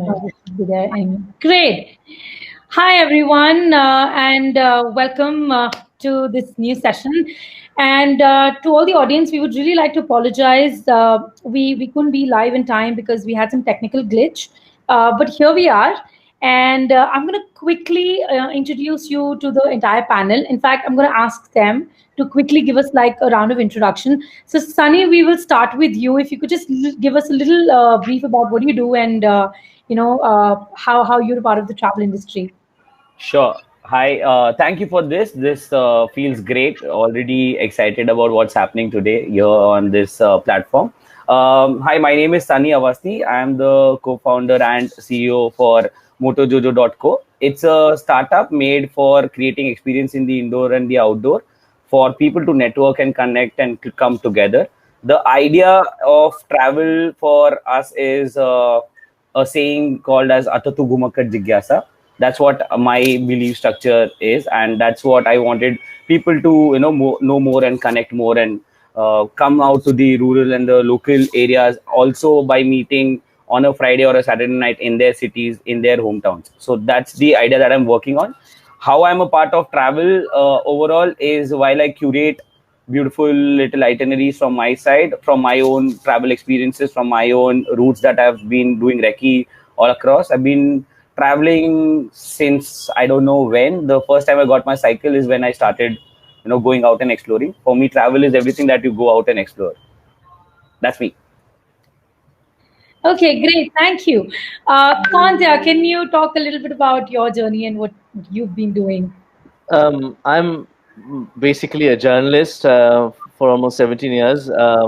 It should be there. And great. Hi, everyone, and welcome to this new session. And to all the audience, we would really like to apologize. We couldn't be live in time because we had some technical glitch, but here we are. And I'm going to quickly introduce you to the entire panel. In fact, I'm going to ask them to quickly give us like a round of introduction. So, Sunny, we will start with you. If you could just give us a little brief about what you do and how you're a part of the travel industry. Sure. Hi. Thank you for this. This feels great. Already excited about what's happening today here on this platform. Hi, my name is Sunny Awasthi. I am the co-founder and CEO for Motojojo.co. It's a startup made for creating experience in the indoor and the outdoor for people to network and connect and to come together. The idea of travel for us is a saying called as Atatu Gumakat Jigyasa. That's what my belief structure is, and that's what I wanted people to know more and connect more and come out to the rural and the local areas also by meeting on a Friday or a Saturday night in their cities, in their hometowns. So that's the idea that I'm working on. How I'm a part of travel overall is while I curate beautiful little itineraries from my side, from my own travel experiences, from my own routes that I've been doing recce all across. I've been traveling since I don't know when. The first time I got my cycle is when I started, going out and exploring. For me, travel is everything that you go out and explore. That's me. Okay, great. Thank you. Kounteya, can you talk a little bit about your journey and what you've been doing? I'm basically a journalist for almost 17 years. I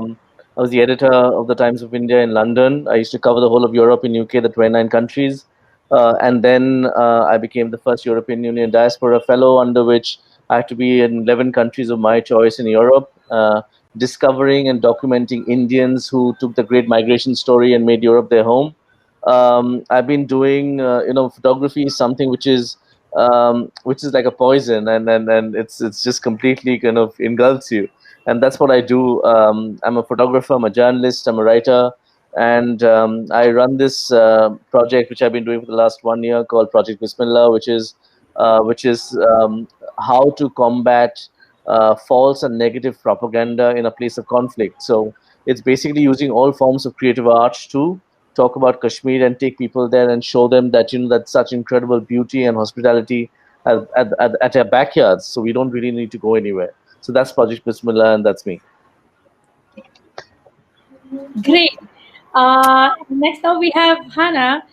was the editor of the Times of India in London. I used to cover the whole of Europe and UK, the 29 countries. And then I became the first European Union Diaspora Fellow, under which I had to be in 11 countries of my choice in Europe, discovering and documenting Indians who took the great migration story and made Europe their home. I've been doing, photography is something which is like a poison, and it's just completely kind of engulfs you, and that's what I do. I'm a photographer, I'm a journalist, I'm a writer, and I run this project which I've been doing for the last 1 year called Project Bismillah, which is how to combat false and negative propaganda in a place of conflict. So it's basically using all forms of creative art to talk about Kashmir and take people there and show them that that such incredible beauty and hospitality at our backyards. So we don't really need to go anywhere. So that's Project Bismillah, and that's me. Great. Next up, we have Hannah.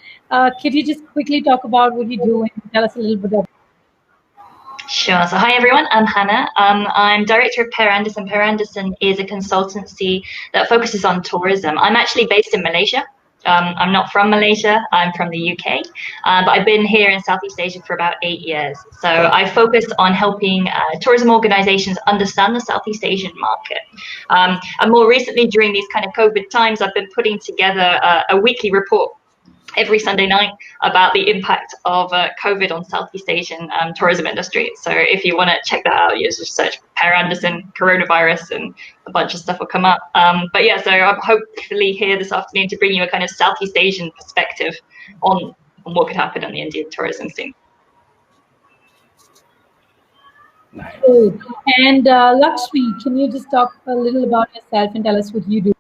Could you just quickly talk about what you do and tell us a little bit about? Sure. So hi everyone, I'm Hannah. I'm director of Pear Anderson. Pear Anderson is a consultancy that focuses on tourism. I'm actually based in Malaysia. I'm not from Malaysia, I'm from the UK, but I've been here in Southeast Asia for about 8 years. So I focus on helping tourism organizations understand the Southeast Asian market. And more recently, during these kind of COVID times, I've been putting together a weekly report every Sunday night about the impact of COVID on Southeast Asian tourism industry. So if you want to check that out, you just search Pear Anderson coronavirus and a bunch of stuff will come up. But yeah, so I'm hopefully here this afternoon to bring you a kind of Southeast Asian perspective on what could happen on the Indian tourism scene. Nice. And Lakshmi, can you just talk a little about yourself and tell us what you do?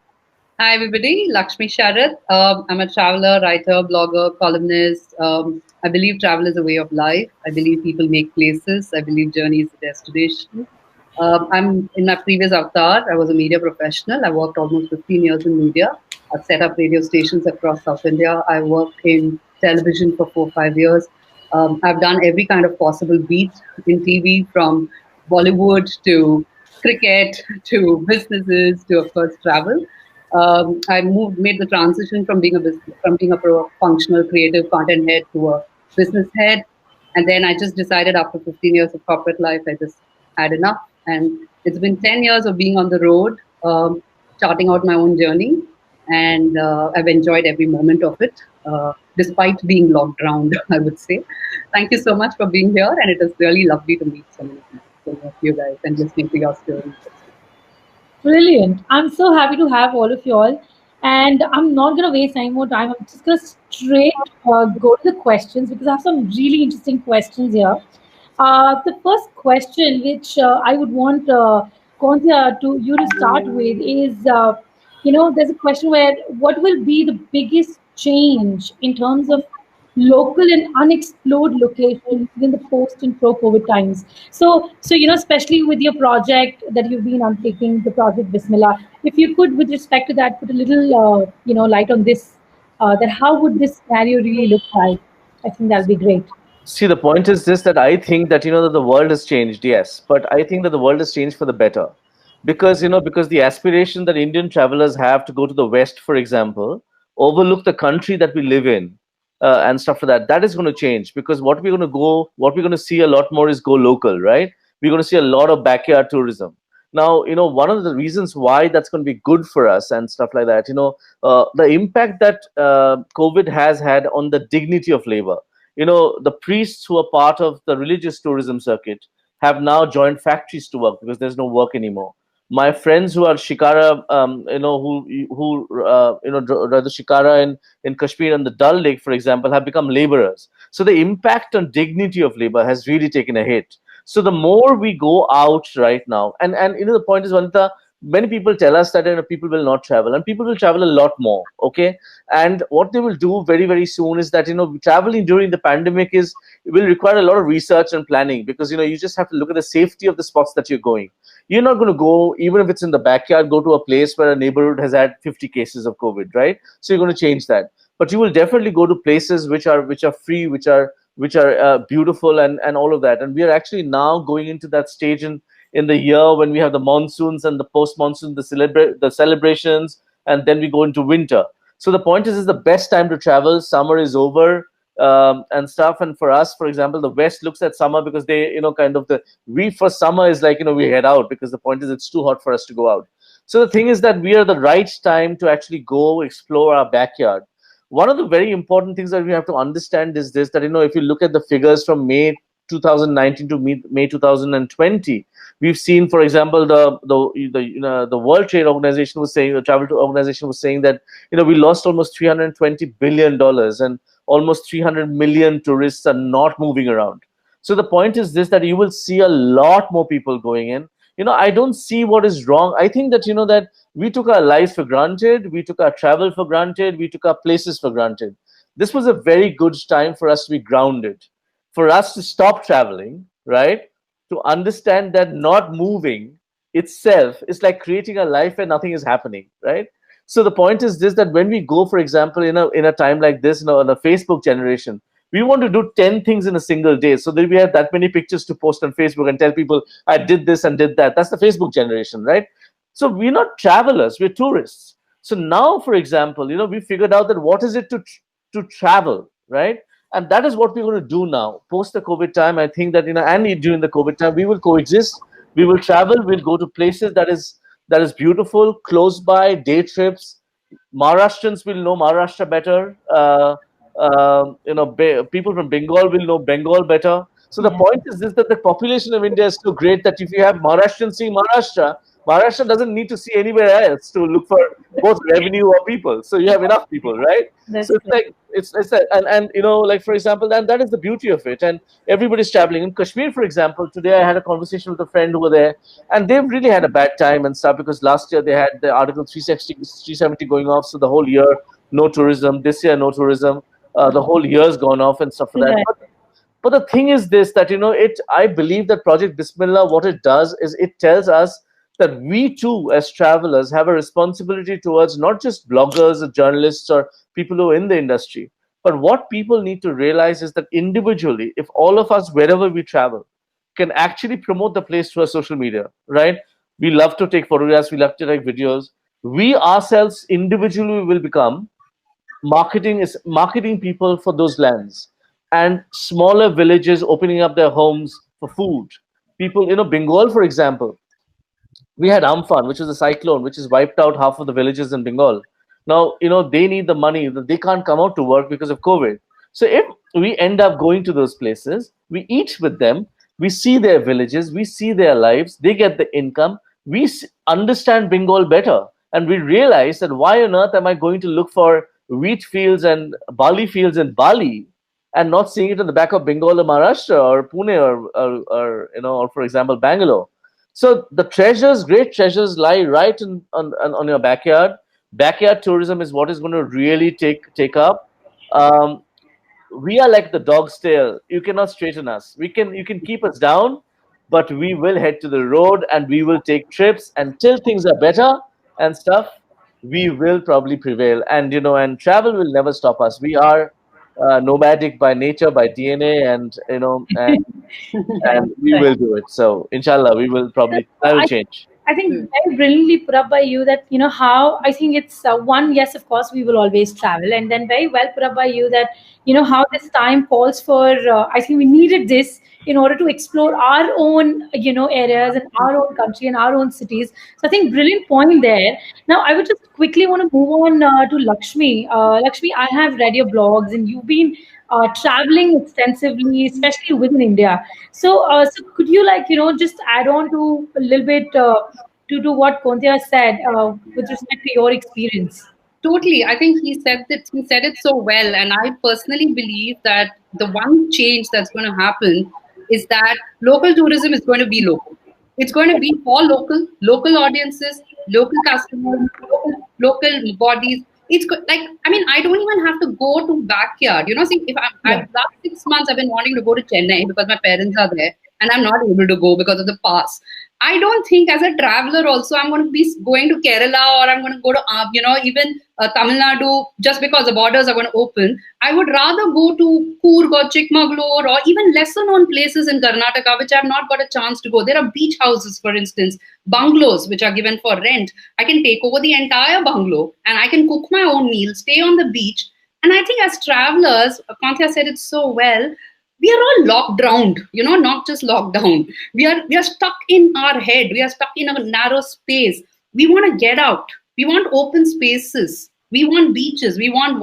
Hi everybody, Lakshmi Sharath. I'm a traveler, writer, blogger, columnist. I believe travel is a way of life. I believe people make places. I believe journey is a destination. I'm in my previous avatar. I was a media professional. I worked almost 15 years in media. I've set up radio stations across South India. I worked in television for 4 or 5 years. I've done every kind of possible beat in TV, from Bollywood to cricket to businesses to, of course, travel. I made the transition from being a functional creative content head to a business head, and then I just decided after 15 years of corporate life, I just had enough. And it's been 10 years of being on the road, charting out my own journey, and I've enjoyed every moment of it, despite being locked down, I would say. Thank you so much for being here, and it is really lovely to meet so many of you guys and listening to your stories. Brilliant. I'm so happy to have all of you all. And I'm not going to waste any more time. I'm just going to straight go to the questions because I have some really interesting questions here. The first question, which I would want Kounteya to you to start with, is there's a question where what will be the biggest change in terms of local and unexplored locations in the post and pro COVID times. So especially with your project that you've been undertaking, the project Bismillah, if you could, with respect to that, put a little light on this, that how would this scenario really look like? I think that'll be great. See, the point is this, that I think that that the world has changed, yes, but I think that the world has changed for the better, because because the aspiration that Indian travelers have to go to the West, for example, overlook the country that we live in, and stuff like that, that is going to change, because what we're going to see a lot more is go local, right? We're going to see a lot of backyard tourism. Now, one of the reasons why that's going to be good for us and stuff like that, the impact that COVID has had on the dignity of labor. The priests who are part of the religious tourism circuit have now joined factories to work because there's no work anymore. My friends who are shikara, the shikara in Kashmir and the Dal Lake, for example, have become laborers. So the impact on dignity of labor has really taken a hit. So the more we go out right now, and the point is, Vandita, many people tell us that people will not travel, and people will travel a lot more. Okay, and what they will do very, very soon is that traveling during the pandemic will require a lot of research and planning, because you just have to look at the safety of the spots that you're going. You're not going to go, even if it's in the backyard, go to a place where a neighborhood has had 50 cases of COVID, right? So you're going to change that, but you will definitely go to places which are free, which are beautiful, and all of that. And we are actually now going into that stage in the year when we have the monsoons and the post monsoon, the celebrations, and then we go into winter. So the point is the best time to travel. Summer is over, and stuff. And for us, for example, the West looks at summer because they, kind of we for summer is like, we head out, because the point is it's too hot for us to go out. So the thing is that we are the right time to actually go explore our backyard. One of the very important things that we have to understand is this, that, if you look at the figures from May 2019 to May 2020, we've seen, for example, the World Trade Organization was saying, the Travel Organization was saying that we lost almost $320 billion, and almost 300 million tourists are not moving around. So the point is this, that you will see a lot more people going in. I don't see what is wrong. I think that that we took our lives for granted, we took our travel for granted, we took our places for granted. This was a very good time for us to be grounded, for us to stop traveling, right? To understand that not moving itself is like creating a life where nothing is happening, right? So the point is this, that when we go, for example, in a time like this, in the Facebook generation, we want to do 10 things in a single day, so that we have that many pictures to post on Facebook and tell people I did this and did that. That's the Facebook generation, right? So we're not travelers, we're tourists. So now, for example, we figured out that what is it to travel, right? And that is what we're going to do now post the COVID time. I think that and during the COVID time, we will coexist. We will travel. We'll go to places that is beautiful, close by, day trips. Maharashtrians will know Maharashtra better. People from Bengal will know Bengal better. So the point is this, that the population of India is so great that if you have Maharashtrians seeing Maharashtra, Maharashtra doesn't need to see anywhere else to look for both revenue or people. So you have enough people, right? That's So it's great. like it's like, and like, for example, and that is the beauty of it. And everybody's traveling. In Kashmir, for example, today I had a conversation with a friend over there, and they've really had a bad time and stuff, because last year they had the Article 370 going off, so the whole year no tourism. This year no tourism. The whole year's gone off and stuff like that. Right. But the thing is this, that I believe that Project Bismillah, what it does is it tells us that we too, as travelers, have a responsibility towards not just bloggers or journalists or people who are in the industry, but what people need to realize is that individually, if all of us, wherever we travel, can actually promote the place through our social media, right? We love to take photographs, we love to take videos. We ourselves individually will become marketing people for those lands, and smaller villages opening up their homes for food. People, Bengal, for example, we had Amphan, which was a cyclone, which has wiped out half of the villages in Bengal. Now, they need the money. They can't come out to work because of COVID. So if we end up going to those places, we eat with them, we see their villages, we see their lives, they get the income, we understand Bengal better. And we realized that why on earth am I going to look for wheat fields and barley fields in Bali and not seeing it in the back of Bengal or Maharashtra or Pune or or for example, Bangalore. So the treasures, great treasures, lie right on your backyard. Backyard tourism is what is going to really take up. Um, we are like the dog's tail. You cannot straighten us. You can keep us down, but we will head to the road and we will take trips until things are better and stuff. We will probably prevail, and and travel will never stop us. We are nomadic by nature, by DNA, and and we will do it. So, inshallah, we will probably. I will change. I think very brilliantly put up by you that, how I think it's one, yes, of course, we will always travel. And then very well put up by you that, how this time calls for, I think we needed this in order to explore our own, areas and our own country and our own cities. So I think brilliant point there. Now, I would just quickly want to move on to Lakshmi. Lakshmi, I have read your blogs and you've been traveling extensively, especially within India. So could you just add on to a little bit to what Kounteya said with respect to your experience? Totally. I think he said it so well. And I personally believe that the one change that's going to happen is that local tourism is going to be local. It's going to be for local audiences, local customers, local bodies. I don't even have to go to backyard. See, if last 6 months I've been wanting to go to Chennai because my parents are there and I'm not able to go because of the pass. I don't think as a traveler also I'm going to be going to Kerala or I'm going to go to, even Tamil Nadu just because the borders are going to open. I would rather go to Coorg or Chikmagalur or even lesser known places in Karnataka, which I've not got a chance to go. There are beach houses, for instance, bungalows, which are given for rent. I can take over the entire bungalow and I can cook my own meal, stay on the beach. And I think as travelers, Kounteya said it so well, we are all locked down, not just locked down. We are stuck in our head. We are stuck in a narrow space. We want to get out. We want open spaces. We want beaches. We want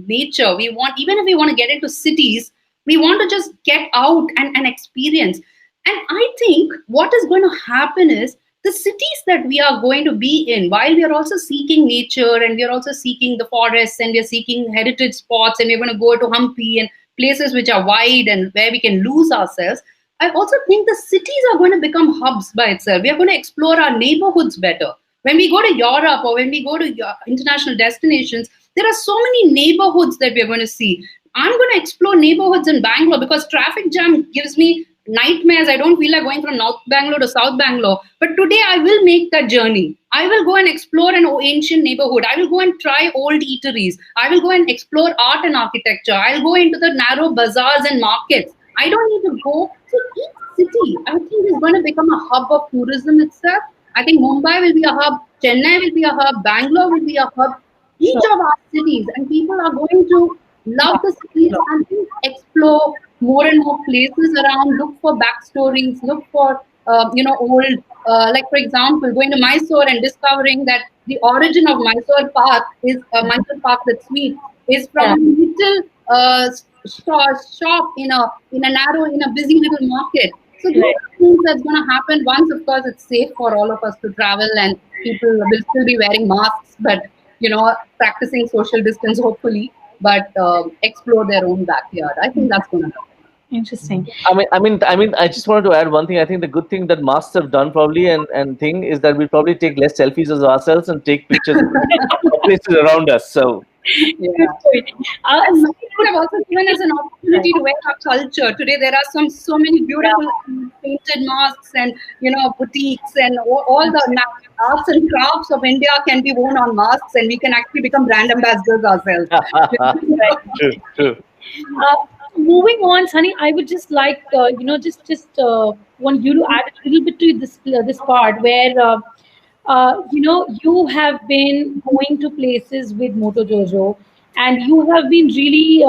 nature. Even if we want to get into cities, we want to just get out and experience. And I think what is going to happen is the cities that we are going to be in, while we are also seeking nature and we are also seeking the forests and we are seeking heritage spots and we're going to go to Hampi and places which are wide and where we can lose ourselves, I also think the cities are going to become hubs by itself. We are going to explore our neighborhoods better. When we go to Europe or when we go to international destinations, there are so many neighborhoods that we are going to see. I'm going to explore neighborhoods in Bangalore because traffic jam gives me nightmares. I don't feel like going from North Bangalore to South Bangalore. But today I will make that journey. I will go and explore an ancient neighborhood. I will go and try old eateries. I will go and explore art and architecture. I'll go into the narrow bazaars and markets. I don't need to go to each city. I think is going to become a hub of tourism itself. I think Mumbai will be a hub. Chennai will be a hub. Bangalore will be a hub. Each of our cities, and people are going to love the cities and explore more and more places around, look for backstories, look for, old, like for example, going to Mysore and discovering that the origin of Mysore Park is, Mysore Park, the sweet, is from a little shop in a busy little market. So these are things that's going to happen once, of course, it's safe for all of us to travel and people will still be wearing masks, but, practicing social distance, hopefully, but explore their own backyard. I think that's going to happen. Interesting. I just wanted to add one thing. I think the good thing that masks have done probably and thing is that we'll probably take less selfies of ourselves and take pictures of places around us. So yeah. Have also given us an opportunity to wear our culture. Today there are so many beautiful painted masks and boutiques and all the arts and crafts of India can be worn on masks and we can actually become brand ambassadors ourselves. True. Moving on, Sunny, I would just like want you to add a little bit to this part where you have been going to places with Motojojo, and you have been really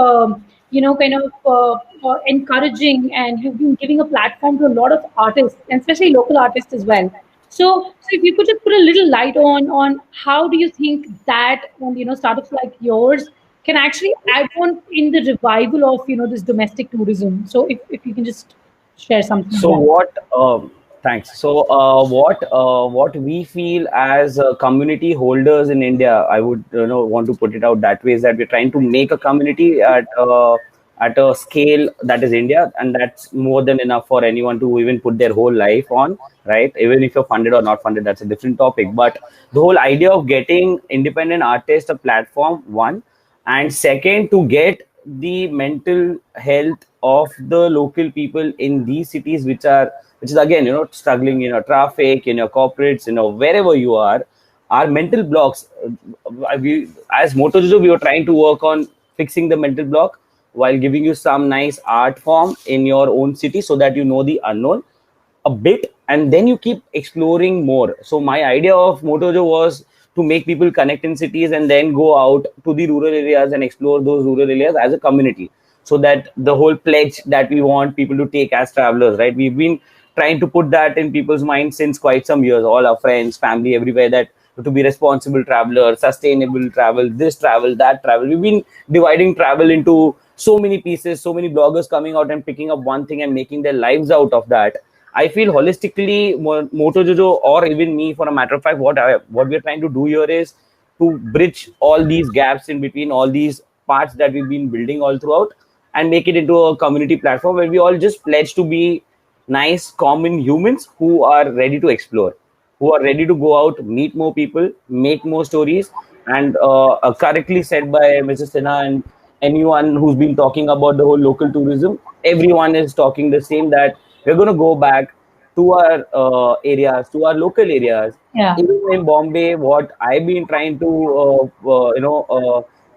encouraging, and you've been giving a platform to a lot of artists, and especially local artists as well. So if you could just put a little light on how do you think that startups like yours can actually add on in the revival of this domestic tourism. So if you can just share something. So what Thanks. So, what we feel as community holders in India, I would want to put it out that way, is that we're trying to make a community at a scale that is India, and that's more than enough for anyone to even put their whole life on, right? Even if you're funded or not funded, that's a different topic. But the whole idea of getting independent artists a platform, one, and second, to get the mental health of the local people in these cities, which is again struggling in your traffic, in your corporates, wherever you are mental blocks. We, as Motojojo, we were trying to work on fixing the mental block while giving you some nice art form in your own city, so that you know the unknown a bit, and then you keep exploring more. So my idea of Motojo was to make people connect in cities and then go out to the rural areas and explore those rural areas as a community. So that the whole pledge that we want people to take as travelers, right? We've been trying to put that in people's minds since quite some years, all our friends, family, everywhere, that to be responsible traveler, sustainable travel, this travel, that travel. We've been dividing travel into so many pieces, so many bloggers coming out and picking up one thing and making their lives out of that. I feel holistically, Motojojo, or even me, for a matter of fact, what we're trying to do here is to bridge all these gaps in between all these parts that we've been building all throughout, and make it into a community platform where we all just pledge to be nice, common humans who are ready to explore, who are ready to go out, meet more people, make more stories. And correctly said by Mrs. Sinha and anyone who's been talking about the whole local tourism, everyone is talking the same, that we're going to go back to our areas, to our local areas. Yeah. Even in Bombay, what I've been trying to,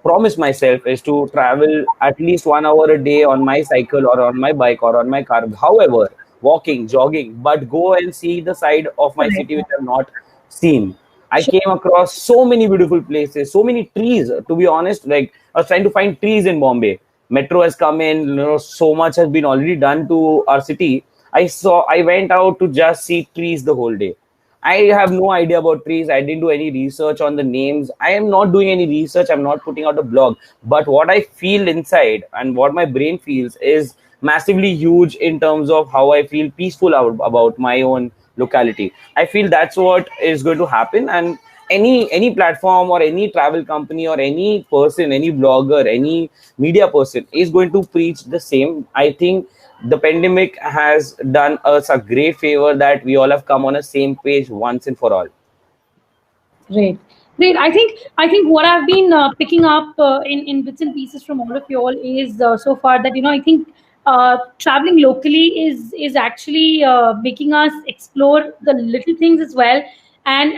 promise myself is to travel at least 1 hour a day on my cycle or on my bike or on my car, however, walking, jogging, but go and see the side of my Correct. city which I've not seen. I Sure. came across so many beautiful places, so many trees. To be honest, like I was trying to find trees in Bombay. Metro has come in, so much has been already done to our city. I went out to just see trees the whole day. I have no idea about trees. I didn't do any research on the names. I am not doing any research. I'm not putting out a blog. But what I feel inside and what my brain feels is massively huge in terms of how I feel peaceful about my own locality. I feel that's what is going to happen. And any platform or any travel company or any person, any blogger, any media person is going to preach the same. I think the pandemic has done us a great favor that we all have come on a same page once and for all. Great, great. I think what I've been picking up in bits and pieces from all of you all is so far that I think traveling locally is actually making us explore the little things as well, and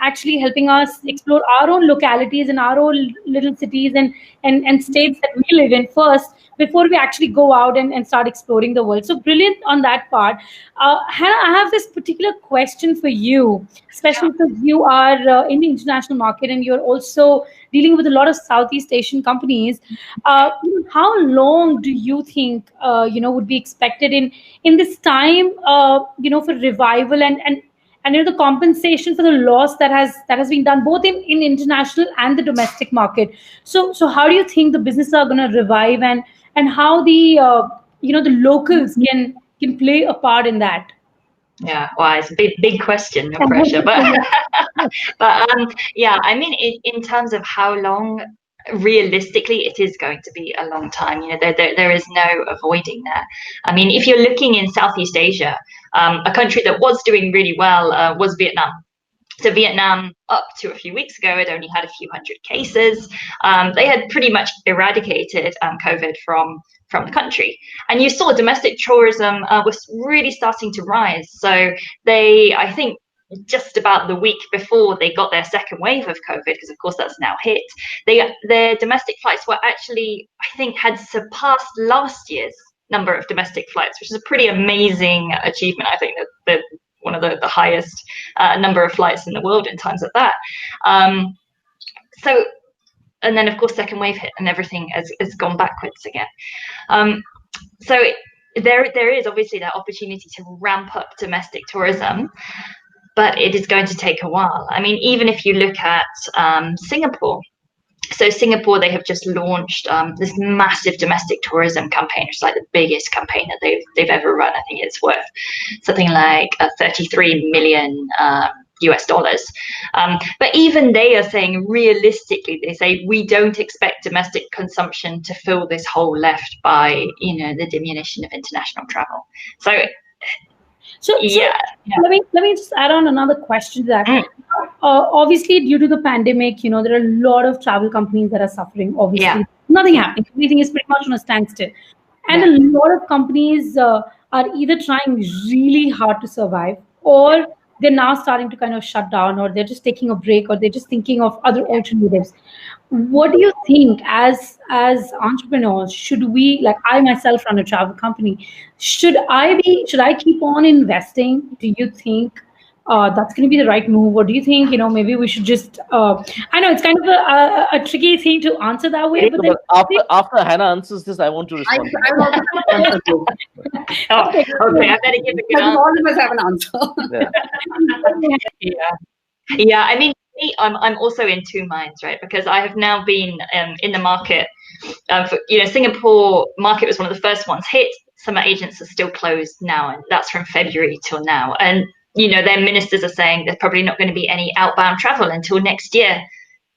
actually helping us explore our own localities and our own little cities and states that we live in first before we actually go out and start exploring the world. So brilliant on that part. Hannah, I have this particular question for you, especially because you are in the international market and you're also dealing with a lot of Southeast Asian companies. How long do you think would be expected in this time for revival and the compensation for the loss that has been done both in international and the domestic market? So how do you think the businesses are going to revive, and how the locals can play a part in that? Yeah, well, it's a big question, no pressure, but yeah, I mean, in terms of how long, realistically, it is going to be a long time. There is no avoiding that. I mean, if you're looking in Southeast Asia, a country that was doing really well was Vietnam. So Vietnam, up to a few weeks ago, had only had a few hundred cases. They had pretty much eradicated COVID from the country, and you saw domestic tourism was really starting to rise. So I think, just about the week before they got their second wave of COVID, because of course that's now hit, their domestic flights were actually, I think, had surpassed last year's number of domestic flights, which is a pretty amazing achievement. I think that one of the highest number of flights in the world in terms of that. So, and then of course second wave hit and everything has gone backwards again. So there is obviously that opportunity to ramp up domestic tourism, but it is going to take a while. I mean, even if you look at Singapore, So Singapore, they have just launched this massive domestic tourism campaign. It's like the biggest campaign that they've ever run. I think it's worth something like 33 million US dollars. But even they are saying, realistically, they say we don't expect domestic consumption to fill this hole left by, you know, the diminution of international travel. So yeah. Let me just add on another question to that. Obviously, due to the pandemic, you know, there are a lot of travel companies that are suffering. Obviously, nothing happening. Everything is pretty much on a standstill. And a lot of companies are either trying really hard to survive, or they're now starting to kind of shut down, or they're just taking a break, or they're just thinking of other alternatives. What do you think as entrepreneurs? Should we, like I myself run a travel company, should I keep on investing? Do you think that's going to be the right move, or do you think, you know, maybe we should just I know it's kind of a tricky thing to answer that way, but then after Hannah answers this, I want to respond. I will answer too. Okay, I better give a good answer. All of us have an answer. Yeah. I mean, I'm also in two minds, right? Because I have now been in the market. Singapore market was one of the first ones hit. Some agents are still closed now, and that's from February till now. And you know, their ministers are saying there's probably not going to be any outbound travel until next year.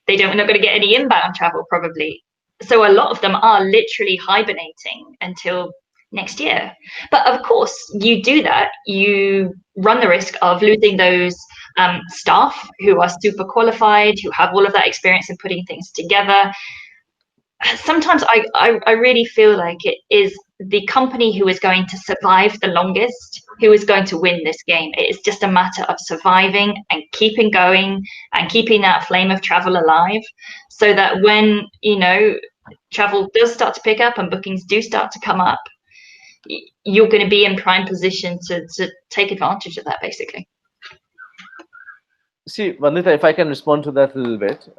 They're not going to get any inbound travel probably. So a lot of them are literally hibernating until next year. But of course, you do that, you run the risk of losing those staff who are super qualified, who have all of that experience in putting things together. Sometimes I really feel like it is the company who is going to survive the longest who is going to win this game. It is just a matter of surviving and keeping going and keeping that flame of travel alive, so that when, you know, travel does start to pick up and bookings do start to come up, you're going to be in prime position to take advantage of that, basically. See, Vandita, if I can respond to that a little bit.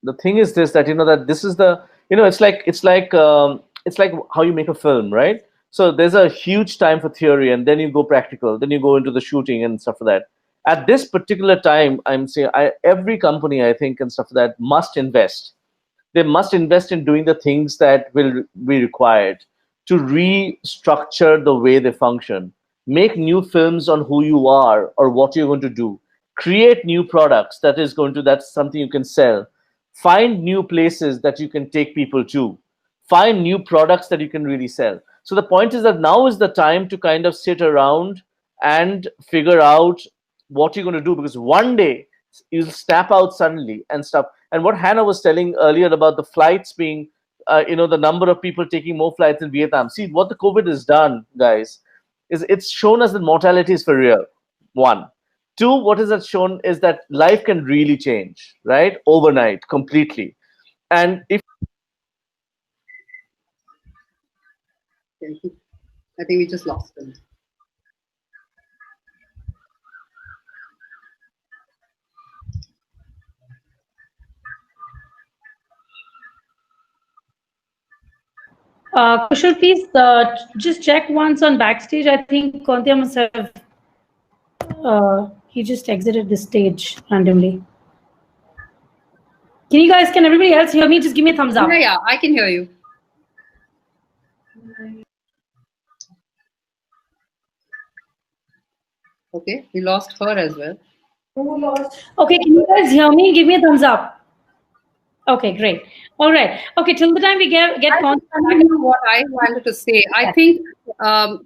The thing is this, that, you know, that this is the, you know, it's like how you make a film, right? So there's a huge time for theory, and then you go practical, then you go into the shooting and stuff like that. At this particular time, I'm saying every company, I think, and stuff like that must invest. They must invest in doing the things that will be required to restructure the way they function, make new films on who you are or what you're going to do, create new products that's something you can sell, find new places that you can take people to, find new products that you can really sell. So the point is that now is the time to kind of sit around and figure out what you're going to do, because one day you'll snap out suddenly and stuff. And what Hannah was telling earlier about the flights being, the number of people taking more flights in Vietnam. See, what the COVID has done, guys, is it's shown us that mortality is for real. One. Two, what is that shown is that life can really change, right? Overnight, completely. And if I think we just lost him. Kushal, please just check once on backstage. I think Kounteya must have he just exited the stage randomly. Can everybody else hear me? Just give me a thumbs up. Yeah, I can hear you. Okay, we lost her as well. Okay, can you guys hear me? Give me a thumbs up. Okay, great. All right. Okay, till the time we get what I wanted to say. I think I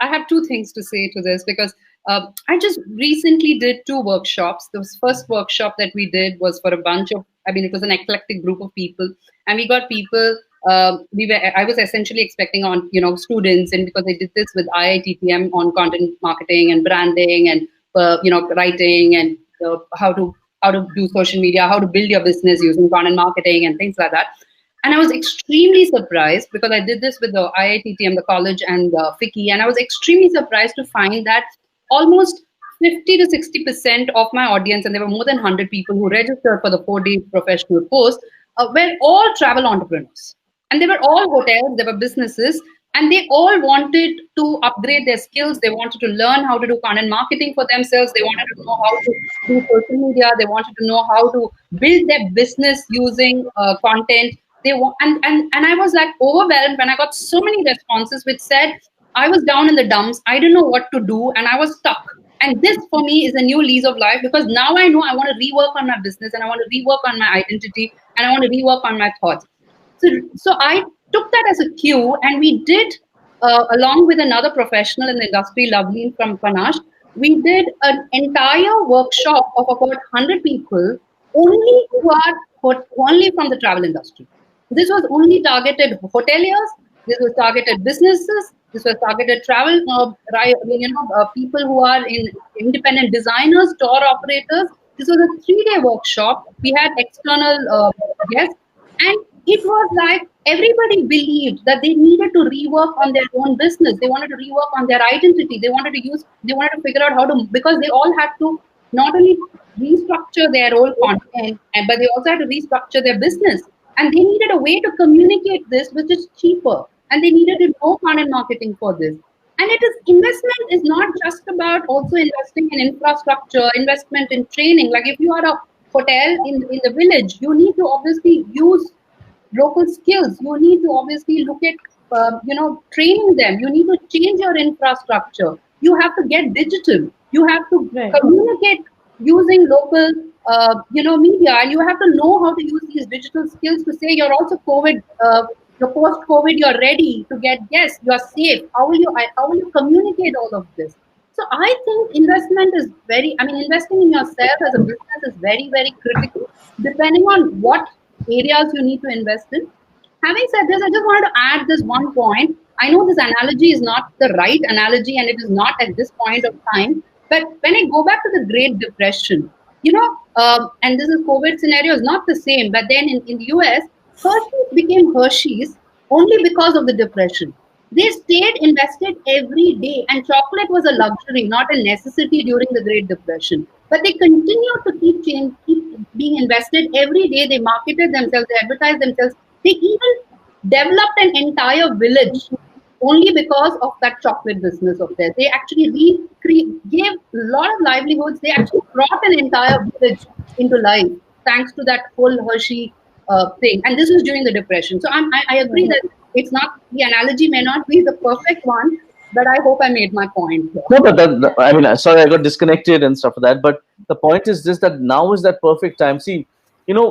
have two things to say to this, because I just recently did 2 workshops. The first workshop that we did was for a bunch of, it was an eclectic group of people, and we got people. I was essentially expecting on students, and because I did this with IITTM on content marketing and branding and writing and how to do social media, how to build your business using content marketing and things like that. And I was extremely surprised, because I did this with the IITTM, the college, and FICCI, and I was extremely surprised to find that almost 50 to 60% of my audience, and there were more than 100 people who registered for the 4-day professional course, were all travel entrepreneurs. And they were all hotels, they were businesses And they all wanted to upgrade their skills. They wanted to learn how to do content marketing for themselves. They wanted to know how to do social media. They wanted to know how to build their business using content. And I was like overwhelmed when I got so many responses which said I was down in the dumps. I didn't know what to do, and I was stuck. And this for me is a new lease of life, because now I know I want to rework on my business, and I want to rework on my identity, and I want to rework on my thoughts. So I took that as a cue, and we did, along with another professional in the industry, Lovely from Panache, we did an entire workshop of about 100 people, only from the travel industry. This was only targeted hoteliers. This was targeted businesses. This was targeted travel, people who are in independent designers, tour operators. This was a 3-day workshop. We had external guests, and it was like everybody believed that they needed to rework on their own business. They wanted to rework on their identity. They wanted to figure out how to, because they all had to not only restructure their own content, but they also had to restructure their business. And they needed a way to communicate this, which is cheaper. And they needed to know content marketing for this. And investment is not just about also investing in infrastructure, investment in training. Like if you are a hotel in the village, you need to obviously use local skills. You need to obviously look at, training them. You need to change your infrastructure. You have to get digital. You have to communicate using local, media, and you have to know how to use these digital skills to say you're also COVID, you're post-COVID, you're ready to get guests, you're safe. How will you communicate all of this? So I think investing in yourself as a business is very, very critical, depending on what areas you need to invest in. Having said this, I just wanted to add this one point. I know this analogy is not the right analogy, and it is not at this point of time. But when I go back to the Great Depression, and this is COVID scenario is not the same, but then in the US, Hershey's became Hershey's only because of the depression. They stayed invested every day, and chocolate was a luxury, not a necessity during the Great Depression. But they continued to keep being invested every day. They marketed themselves, they advertised themselves. They even developed an entire village only because of that chocolate business of theirs. They actually gave a lot of livelihoods. They actually brought an entire village into life thanks to that whole Hershey thing. And this was during the Depression. So I agree that it's not, the analogy may not be the perfect one, but I hope I made my point here. No, but sorry, I got disconnected and stuff like that. But the point is this, that now is that perfect time. See,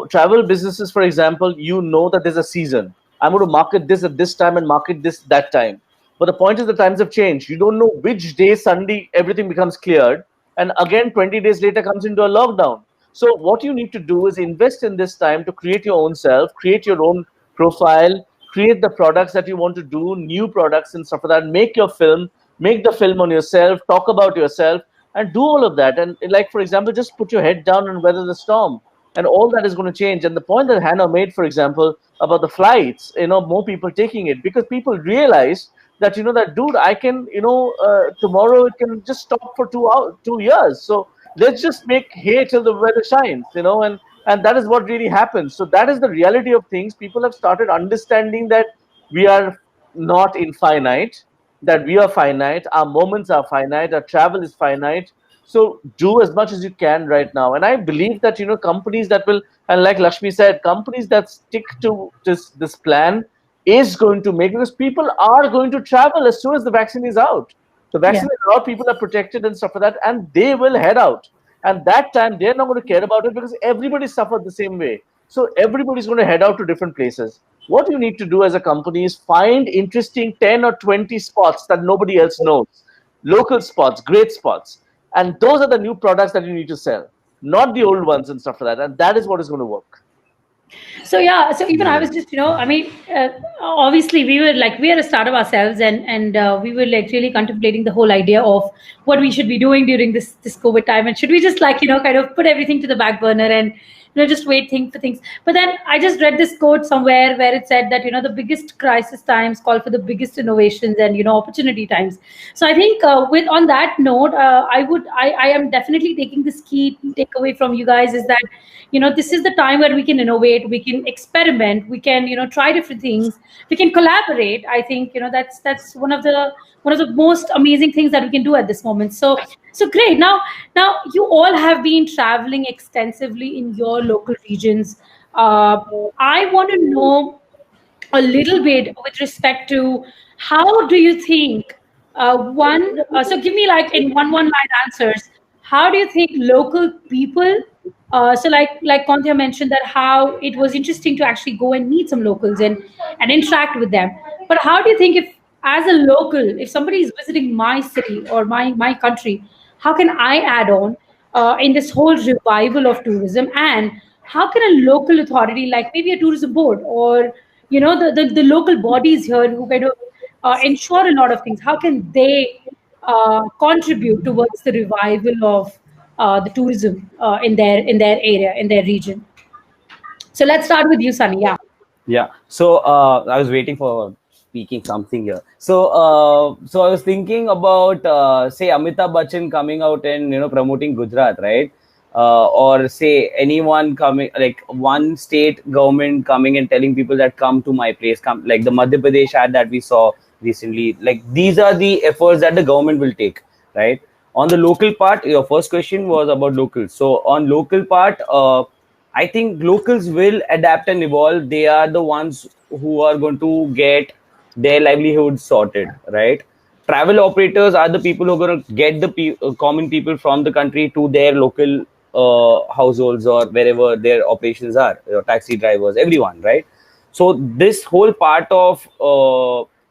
travel businesses, for example, that there's a season. I'm going to market this at this time and market this that time. But the point is the times have changed. You don't know which day suddenly everything becomes cleared. And again, 20 days later comes into a lockdown. So what you need to do is invest in this time to create your own self, create your own profile, create the products that you want to do, new products and stuff like that. Make your film, make the film on yourself, talk about yourself, and do all of that. And like, for example, just put your head down and weather the storm. And all that is going to change. And the point that Hannah made, for example, about the flights, more people taking it, because people realize that, that dude, I can, tomorrow it can just stop for 2 years. So let's just make hay till the weather shines, and that is what really happens. So that is the reality of things. People have started understanding that we are not infinite, that we are finite, our moments are finite, our travel is finite. So do as much as you can right now. And I believe that, companies that will, and like Lakshmi said, companies that stick to this plan is going to make, because people are going to travel as soon as the vaccine is out. The vaccine is out, people are protected and stuff like that, and they will head out. And that time, they're not going to care about it because everybody suffered the same way. So everybody's going to head out to different places. What you need to do as a company is find interesting 10 or 20 spots that nobody else knows. Local spots, great spots. And those are the new products that you need to sell, not the old ones and stuff like that. And that is what is going to work. So even I was just, obviously we are a startup ourselves, and we were like really contemplating the whole idea of what we should be doing during this COVID time, and should we just kind of put everything to the back burner and just wait think for things. But then I just read this quote somewhere where it said that the biggest crisis times call for the biggest innovations and opportunity times. So I think with on that note, I am definitely taking this key takeaway from you guys is that this is the time where we can innovate, we can experiment, we can try different things, we can collaborate. I think that's one of the most amazing things that we can do at this moment. So great. Now you all have been traveling extensively in your local regions. I want to know a little bit with respect to how do you think one so give me like in one line answers. How do you think local people so like Kounteya mentioned that how it was interesting to actually go and meet some locals and interact with them, but how do you think if as a local, if somebody is visiting my city or my country, how can I add on in this whole revival of tourism, and how can a local authority like maybe a tourism board or the local bodies here who kind of ensure a lot of things, how can they contribute towards the revival of the tourism in their area, in their region? So let's start with you, Sunny. Yeah. Yeah. So I was waiting for speaking something here. So I was thinking about say Amitabh Bachchan coming out and promoting Gujarat, right? Or say anyone coming, like one state government coming and telling people that come to my place, come, like the Madhya Pradesh ad that we saw recently. Like these are the efforts that the government will take, right? On the local part, your first question was about locals. So on local part, I think locals will adapt and evolve. They are the ones who are going to get their livelihood sorted, right? Travel operators are the people who are going to get the common people from the country to their local households or wherever their operations are, taxi drivers, everyone, right? So this whole part of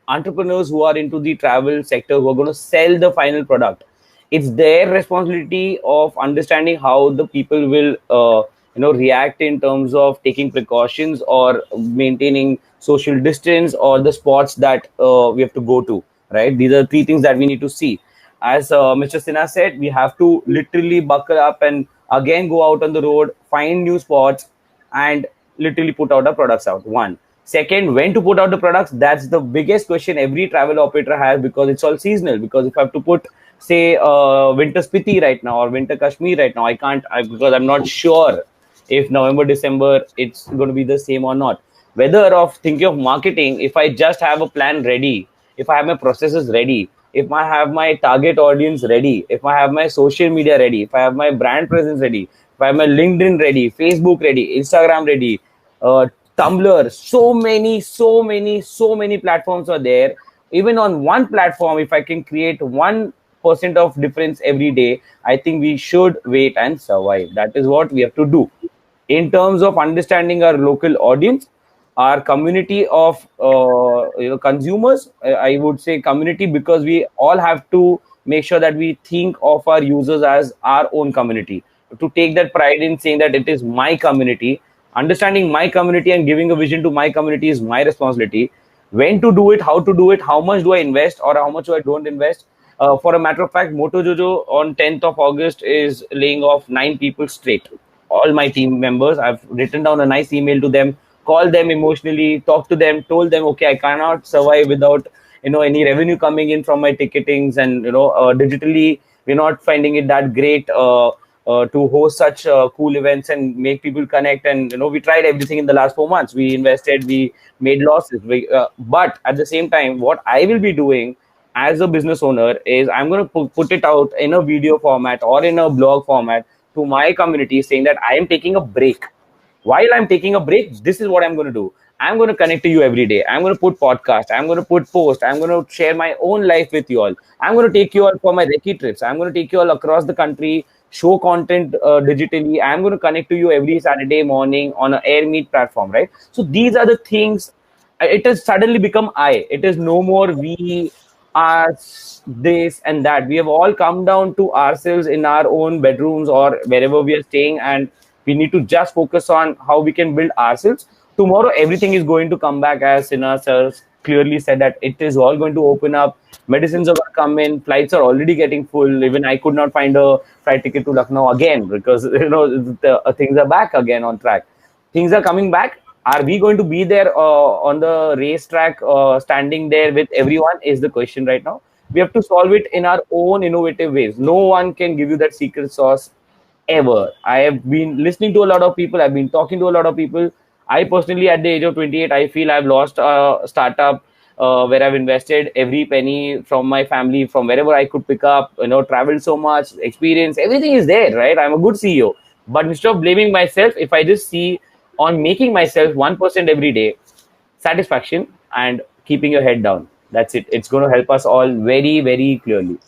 entrepreneurs who are into the travel sector who are going to sell the final product, it's their responsibility of understanding how the people will react in terms of taking precautions or maintaining social distance or the spots that we have to go to, right? These are three things that we need to see. As Mr. Sinha said, we have to literally buckle up and again go out on the road, find new spots, and literally put out our products out. One. Second, when to put out the products, that's the biggest question every travel operator has, because it's all seasonal. Because if I have to put, say, winter Spiti right now or winter Kashmir right now, I can't, because I'm not sure if November, December, it's going to be the same or not. Whether of thinking of marketing, if I just have a plan ready, if I have my processes ready, if I have my target audience ready, if I have my social media ready, if I have my brand presence ready, if I have my LinkedIn ready, Facebook ready, Instagram ready, Tumblr, so many platforms are there. Even on one platform, if I can create 1% of difference every day, I think we should wait and survive. That is what we have to do. In terms of understanding our local audience, our community of consumers, I would say community, because we all have to make sure that we think of our users as our own community, to take that pride in saying that it is my community. Understanding my community and giving a vision to my community is my responsibility. When to do it, how to do it, how much do I invest or how much do I don't invest. For a matter of fact, Motojojo on 10th of August is laying off 9 people straight. All my team members, I've written down a nice email to them, called them emotionally, talked to them, told them, okay, I cannot survive without any revenue coming in from my ticketings, and digitally we're not finding it that great to host such cool events and make people connect. And we tried everything in the last 4 months. We invested, we made losses, but at the same time, what I will be doing as a business owner is I'm going to put it out in a video format or in a blog format to my community, saying that I am taking a break. While I'm taking a break, this is what I'm going to do. I'm going to connect to you every day. I'm going to put podcast. I'm going to put post. I'm going to share my own life with you all. I'm going to take you all for my recce trips. I'm going to take you all across the country, show content digitally. I'm going to connect to you every Saturday morning on an air meet platform, right? So these are the things. It has suddenly become I. It is no more we are this and that. We have all come down to ourselves in our own bedrooms or wherever we are staying, and we need to just focus on how we can build ourselves. Tomorrow, everything is going to come back, as Sinha sir clearly said that it is all going to open up. Medicines are going to come in. Flights are already getting full. Even I could not find a flight ticket to Lucknow again because things are back again on track. Things are coming back. Are we going to be there on the racetrack, standing there with everyone? Is the question right now. We have to solve it in our own innovative ways. No one can give you that secret sauce ever. I have been listening to a lot of people. I've been talking to a lot of people. I personally, at the age of 28, I feel I've lost a startup where I've invested every penny from my family, from wherever I could pick up, traveled so much, experience, everything is there, right? I'm a good CEO. But instead of blaming myself, if I just see on making myself 1% every day, satisfaction and keeping your head down, that's it. It's going to help us all very, very clearly.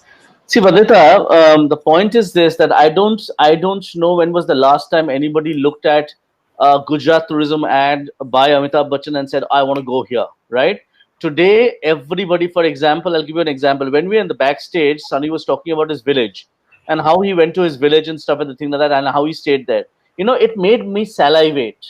See, Vandita, the point is this: that I don't know when was the last time anybody looked at a Gujarat tourism ad by Amitabh Bachchan and said, "I want to go here." Right? Today, everybody, for example, I'll give you an example. When we were in the backstage, Sunny was talking about his village and how he went to his village and stuff and the thing like that, and how he stayed there. It made me salivate.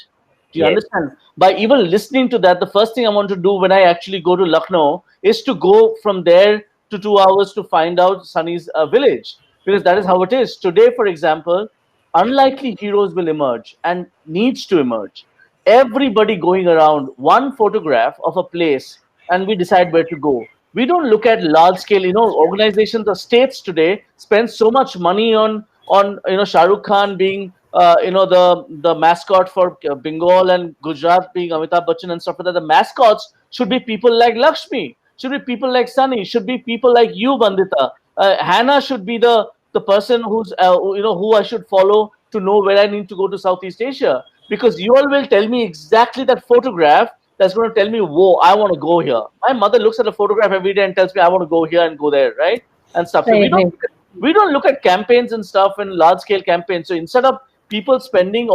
Do you Yes. understand? By even listening to that, the first thing I want to do when I actually go to Lucknow is to go from there to 2 hours to find out Sunny's village, because that is how it is. Today, for example, unlikely heroes will emerge and needs to emerge. Everybody going around one photograph of a place and we decide where to go. We don't look at large scale, organizations or states today spend so much money on Shah Rukh Khan being the mascot for Bengal and Gujarat being Amitabh Bachchan and stuff like that. The mascots should be people like Lakshmi, should be people like Sunny, should be people like you, Vandita. Hannah should be the person who I should follow to know where I need to go to Southeast Asia, because you all will tell me exactly that photograph that's going to tell me, whoa, I want to go here. My mother looks at a photograph every day and tells me I want to go here and go there, right? And stuff. So we don't look at campaigns and stuff and large scale campaigns. So instead of people spending,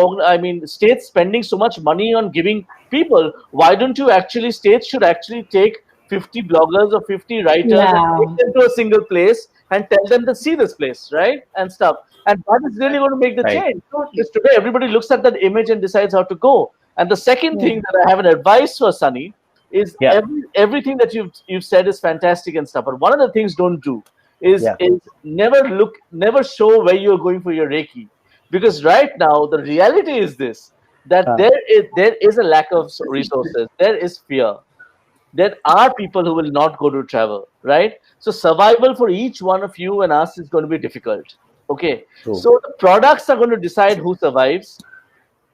states spending so much money on giving people, why don't you actually, states should actually take 50 bloggers or 50 writers and take them to a single place and tell them to see this place, right? And stuff. And that is really going to make the change. Because today everybody looks at that image and decides how to go. And the second thing that I have an advice for Sunny is everything that you've said is fantastic and stuff. But one of the things don't do is never show where you're going for your Reiki. Because right now the reality is this, that there is a lack of resources, there is fear. There are people who will not go to travel, right? So survival for each one of you and us is going to be difficult. Okay. True. So the products are going to decide who survives.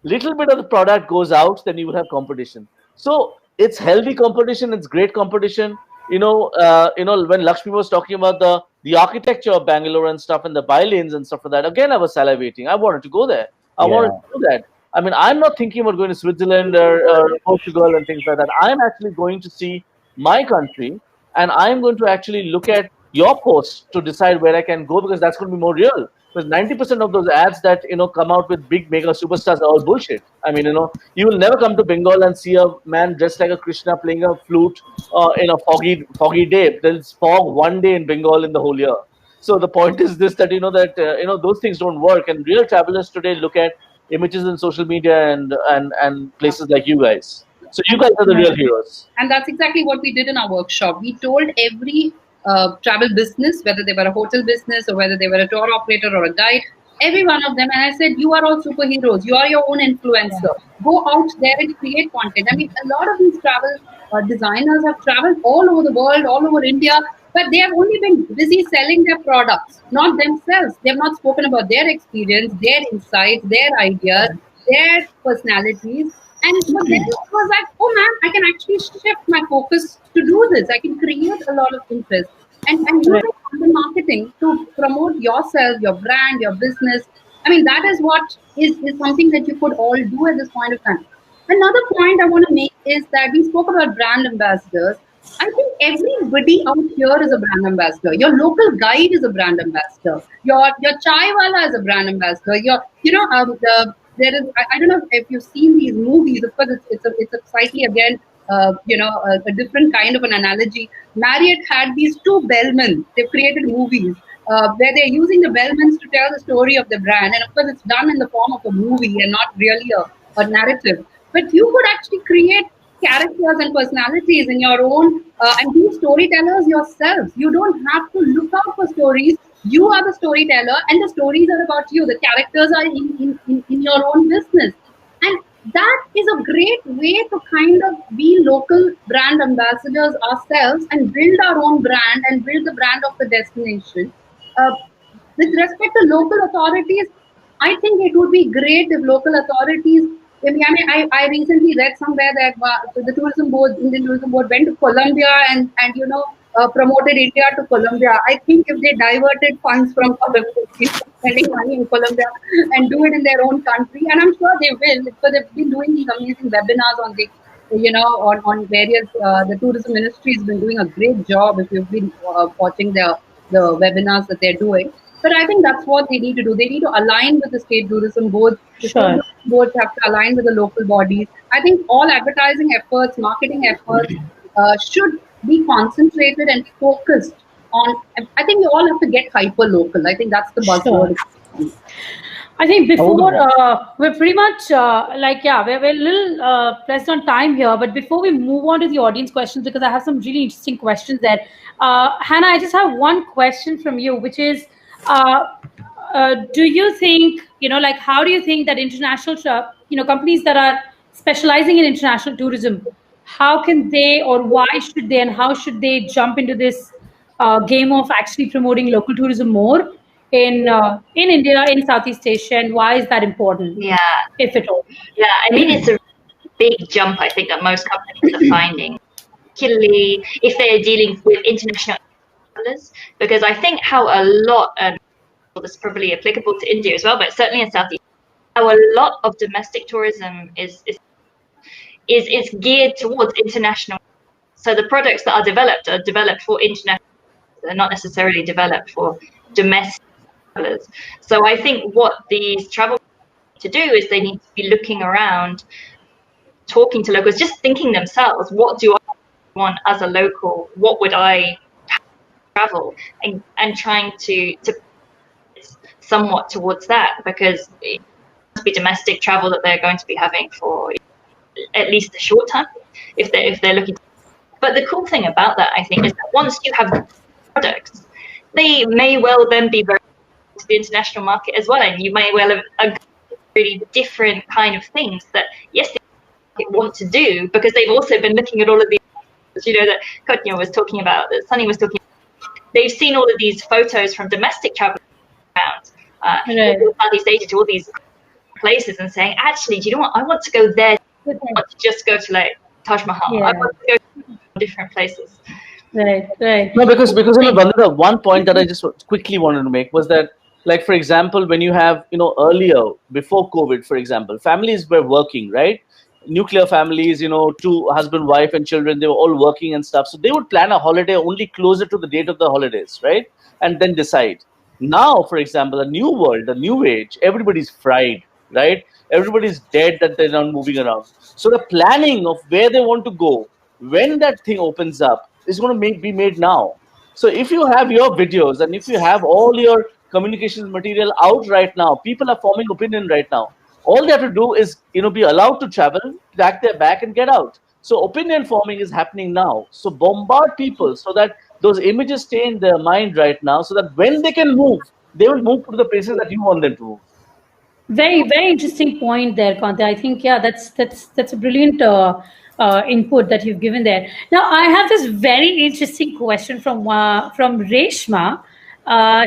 Little bit of the product goes out, then you will have competition. So it's healthy competition, it's great competition. When Lakshmi was talking about the architecture of Bangalore and stuff and the by-lanes and stuff like that, again I was salivating. I wanted to go there. I wanted to do that. I mean, I'm not thinking about going to Switzerland or Portugal and things like that. I'm actually going to see my country, and I'm going to actually look at your posts to decide where I can go, because that's going to be more real. Because 90% of those ads that come out with big mega superstars are all bullshit. I mean, you will never come to Bengal and see a man dressed like a Krishna playing a flute in a foggy day. There's fog one day in Bengal in the whole year. So the point is this, that those things don't work, and real travelers today look at images in social media and places like you guys. So you guys are the real heroes. And that's exactly what we did in our workshop. We told every travel business, whether they were a hotel business or whether they were a tour operator or a guide, every one of them. And I said, you are all superheroes. You are your own influencer. Go out there and create content. I mean, a lot of these travel designers have traveled all over the world, all over India, but they have only been busy selling their products, not themselves. They have not spoken about their experience, their insights, their ideas, their personalities. But then it was like, oh man, I can actually shift my focus to do this. I can create a lot of interest. And use content marketing to promote yourself, your brand, your business. I mean, that is what is something that you could all do at this point of time. Another point I want to make is that we spoke about brand ambassadors. I think everybody out here is a brand ambassador. Your local guide is a brand ambassador. Your chai wala is a brand ambassador. There is, I don't know if you've seen these movies. Of course, it's a slightly again, a different kind of an analogy. Marriott had these two bellmen. They've created movies where they're using the bellmen to tell the story of the brand, and of course, it's done in the form of a movie and not really a narrative. But you could actually create characters and personalities in your own, and be storytellers yourselves. You don't have to look out for stories. You are the storyteller, and the stories are about you. The characters are in your own business. And that is a great way to kind of be local brand ambassadors ourselves and build our own brand and build the brand of the destination. With respect to local authorities, I think it would be great if local authorities. I recently read somewhere that the tourism board, Indian tourism board, went to Colombia and promoted India to Colombia. I think if they diverted funds from Colombia, spending money in Colombia, and do it in their own country, and I'm sure they will, because they've been doing these amazing webinars on the, on various. The tourism ministry has been doing a great job. If you've been watching the webinars that they're doing. But I think that's what they need to do. They need to align with the state tourism boards. The state tourism boards have to align with the local bodies. I think all advertising efforts, marketing efforts should be concentrated and focused on. I think we all have to get hyper local. I think that's the buzzword. I think before we're pretty much we're a little pressed on time here, but before we move on to the audience questions, because I have some really interesting questions there, Hannah, I just have one question from you, which is, do you think, how do you think that international, companies that are specializing in international tourism, how can they, or why should they, and how should they jump into this game of actually promoting local tourism more in India, in Southeast Asia, and why is that important? Yeah, if at all. Yeah, I mean, it's a big jump, I think, that most companies are finding, particularly if they're dealing with international travelers, because I think how a lot, this is probably applicable to India as well, but certainly in Southeast Asia, how a lot of domestic tourism is geared towards international. So the products that are developed for international. They're not necessarily developed for domestic travelers. So I think what these travel need to do is they need to be looking around, talking to locals, just thinking themselves, what do I want as a local? What would I travel? And trying to somewhat towards that, because it must be domestic travel that they're going to be having for at least a short time if they're looking. But the cool thing about that, I think, is that once you have products, they may well then be very to the international market as well, and you may well have a really different kind of things that they want to do, because they've also been looking at all of these, that Kounteya was talking about, that Sunny was talking about. They've seen all of these photos from domestic travel around Southeast Asia to all these places and saying, actually, do you know what? I want to go there. I want to just go to like Taj Mahal. I want to go to different places. Right. No, because Vandita, one point that I just quickly wanted to make was that, like, for example, when you have, earlier, before COVID, for example, families were working, right? Nuclear families, two husband, wife, and children, they were all working and stuff. So they would plan a holiday only closer to the date of the holidays, right? And then decide. Now, for example, the new world, the new age, everybody's fried, right? Everybody's dead that they're not moving around. So the planning of where they want to go, when that thing opens up, is going to be made now. So if you have your videos and if you have all your communications material out right now, people are forming opinion right now. All they have to do is, be allowed to travel, pack their bag and get out. So opinion forming is happening now. So bombard people so that those images stay in their mind right now, so that when they can move, they will move to the places that you want them to move. Very, very interesting point there, Kounteya. I think, that's a brilliant input that you've given there. Now, I have this very interesting question from Reshma.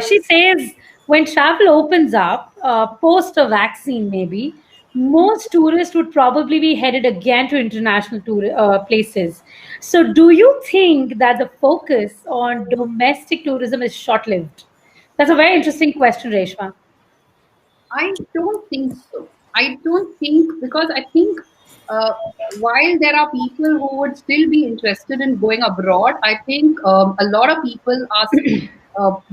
She says, when travel opens up, post a vaccine maybe, most tourists would probably be headed again to international places. So do you think that the focus on domestic tourism is short-lived? That's a very interesting question, Reshma. I don't think so. I don't think, because I think while there are people who would still be interested in going abroad, I think a lot of people are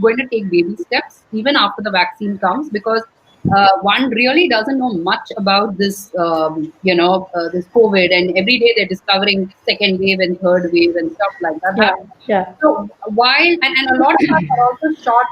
going to take baby steps even after the vaccine comes, because one really doesn't know much about this, this COVID, and every day they're discovering second wave and third wave and stuff like that. Yeah. So while and a lot of us are also short,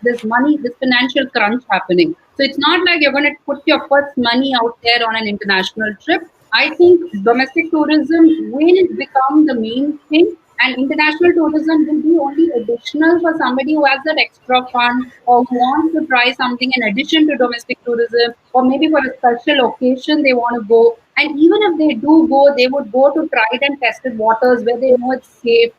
this money, this financial crunch happening. So it's not like you're going to put your first money out there on an international trip. I think domestic tourism will become the main thing, and international tourism will be only additional for somebody who has that extra fund or who wants to try something in addition to domestic tourism, or maybe for a special occasion they want to go. And even if they do go, they would go to tried and tested waters where they know it's safe.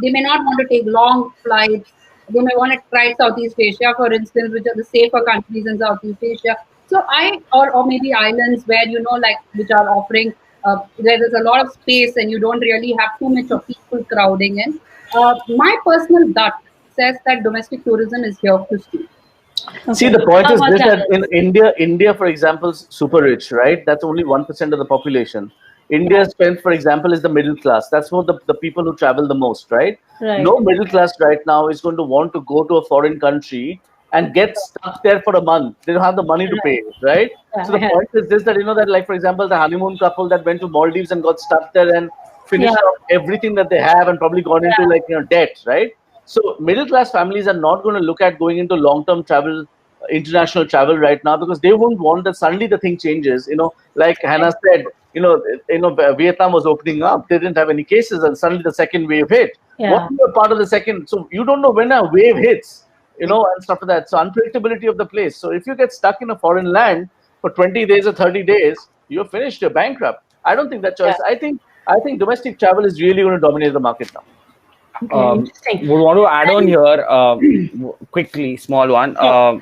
They may not want to take long flights. They may want to try Southeast Asia, for instance, which are the safer countries in Southeast Asia. So or maybe islands where, like, which are offering, where there's a lot of space and you don't really have too much of people crowding in. My personal gut says that domestic tourism is here to stay. See, the point is this, that in India, for example, is super rich, right? That's only 1% of the population. India's strength, for example, is the middle class. That's what the people who travel the most, right? No middle class right now is going to want to go to a foreign country and get stuck there for a month. They don't have the money to pay, right? So the point is this, that, that, like, for example, the honeymoon couple that went to Maldives and got stuck there and finished off everything that they have and probably gone into, like, debt, right? So middle class families are not going to look at going into long-term travel, international travel right now, because they won't want that suddenly the thing changes. Like Hannah said, Vietnam was opening up. They didn't have any cases, and suddenly the second wave hit. What was part of the second? So you don't know when a wave hits, and stuff like that. So unpredictability of the place. So if you get stuck in a foreign land for 20 days or 30 days, you're finished. You're bankrupt. I don't think that choice. I think domestic travel is really going to dominate the market now. We want to add on here quickly, small one.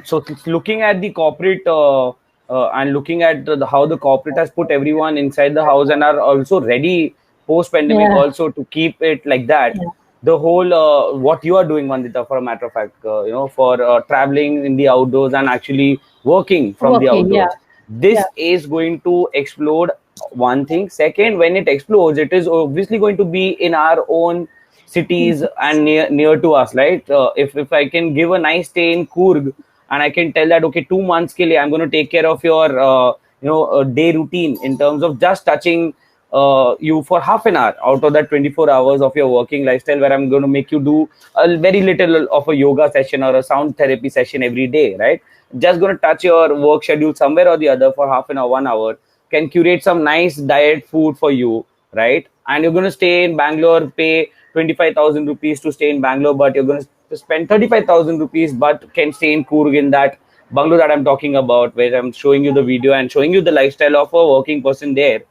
So looking at the corporate and looking at how the corporate has put everyone inside the house and are also ready post-pandemic also to keep it like that. The whole what you are doing, Vandita, for a matter of fact, for traveling in the outdoors and actually working from the outdoors. This is going to explode. One thing. Second, when it explodes, it is obviously going to be in our own cities and near to us, right? If I can give a nice stay in Coorg and I can tell that, okay, 2 months ke liye, I'm going to take care of your day routine in terms of just touching you for half an hour out of that 24 hours of your working lifestyle, where I'm going to make you do a very little of a yoga session or a sound therapy session every day, right? Just going to touch your work schedule somewhere or the other for half an hour, 1 hour, can curate some nice diet food for you, right? And you're going to stay in Bangalore, pay 25,000 rupees to stay in Bangalore, but you're going to spend 35,000 rupees, but can stay in Coorg, in that bungalow that I'm talking about, where I'm showing you the video and showing you the lifestyle of a working person there.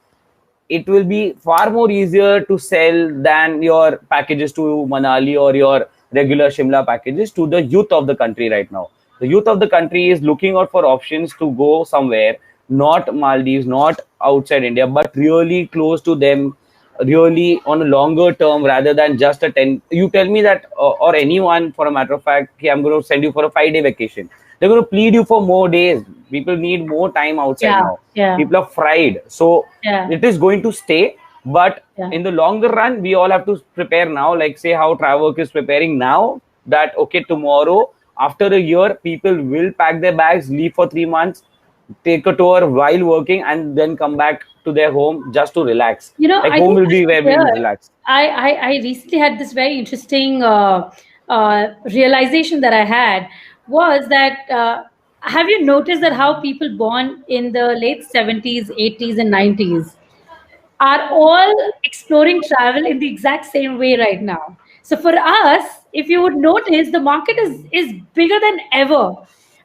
It will be far more easier to sell than your packages to Manali or your regular Shimla packages to the youth of the country right now. The youth of the country is looking out for options to go somewhere, not Maldives, not outside India, but really close to them, really on a longer term, rather than just a 10. You tell me that, or anyone for a matter of fact, okay, I'm going to send you for a 5-day vacation. They're going to plead you for more days. People need more time outside now. People are fried. So it is going to stay. But in the longer run, we all have to prepare now. Like, say how TraWork is preparing now, that, okay, tomorrow, after a year, people will pack their bags, leave for 3 months, take a tour while working, and then come back to their home just to relax. Like, home will be where we will relax. I recently had this very interesting realization that I had, was that have you noticed that how people born in the late 70s, 80s and 90s are all exploring travel in the exact same way right now? So for us, if you would notice, the market is bigger than ever,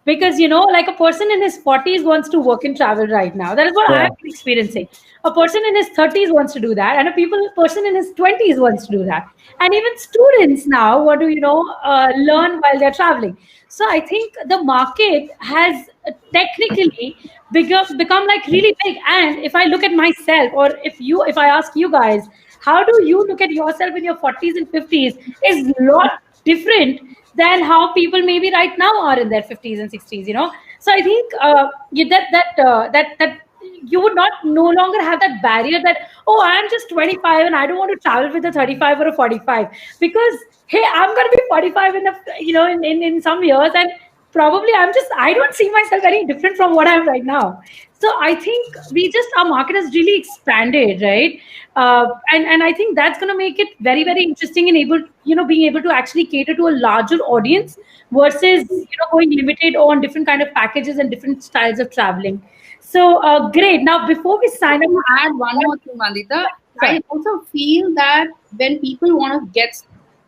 because like a person in his 40s wants to work and travel right now. That is what I'm experiencing. A person in his 30s wants to do that, and a person in his 20s wants to do that, and even students now want to learn while they're traveling. So I think the market has technically become like really big. And if I look at myself, or if I ask you guys, how do you look at yourself in your 40s and 50s, is a lot different than how people maybe right now are in their 50s and 60s. So I think that you would no longer have that barrier that, oh, I'm just 25 and I don't want to travel with a 35 or a 45, because hey, I'm going to be 45 in some years, and probably I don't see myself very different from what I am right now. So I think our market has really expanded, right? And I think that's going to make it very, very interesting and being able to actually cater to a larger audience versus, going limited on different kind of packages and different styles of traveling. So great. Now, before we sign I up, want to add one more thing, Vandita. I also feel that when people want to get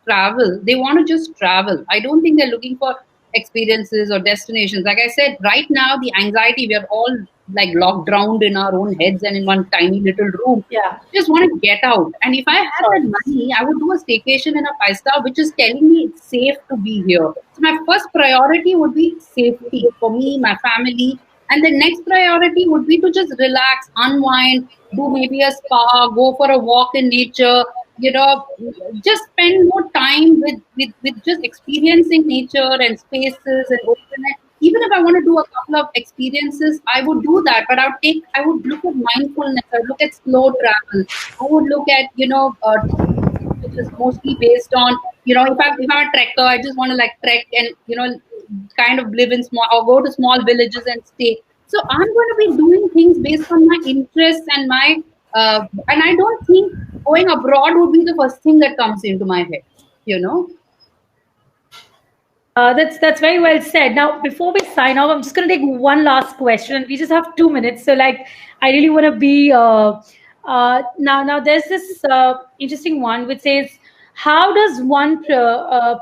travel, they want to just travel. I don't think they're looking for experiences or destinations. Like I said, right now, the anxiety, we are all like locked drowned in our own heads and in one tiny little room. yeah, Just want to get out. And if I had that money, I would do a staycation in a 5-star, which is telling me it's safe to be here. So my first priority would be safety for me, my family, and the next priority would be to just relax, unwind, do maybe a spa, go for a walk in nature, you know, just spend more time with just experiencing nature and spaces and openness. Even if I want to do a couple of experiences, I would do that. But I would look at mindfulness, I would look at slow travel, I would look at, which is mostly based on, if I'm a trekker, I just want to like trek and kind of live in small or go to small villages and stay. So I'm going to be doing things based on my interests and my and I don't think going abroad would be the first thing that comes into my head. You know. that's very well said. Now, before we sign off, I'm just going to take one last question, and we just have 2 minutes. So, like, I really want to be now. There's this interesting one which says, "How does one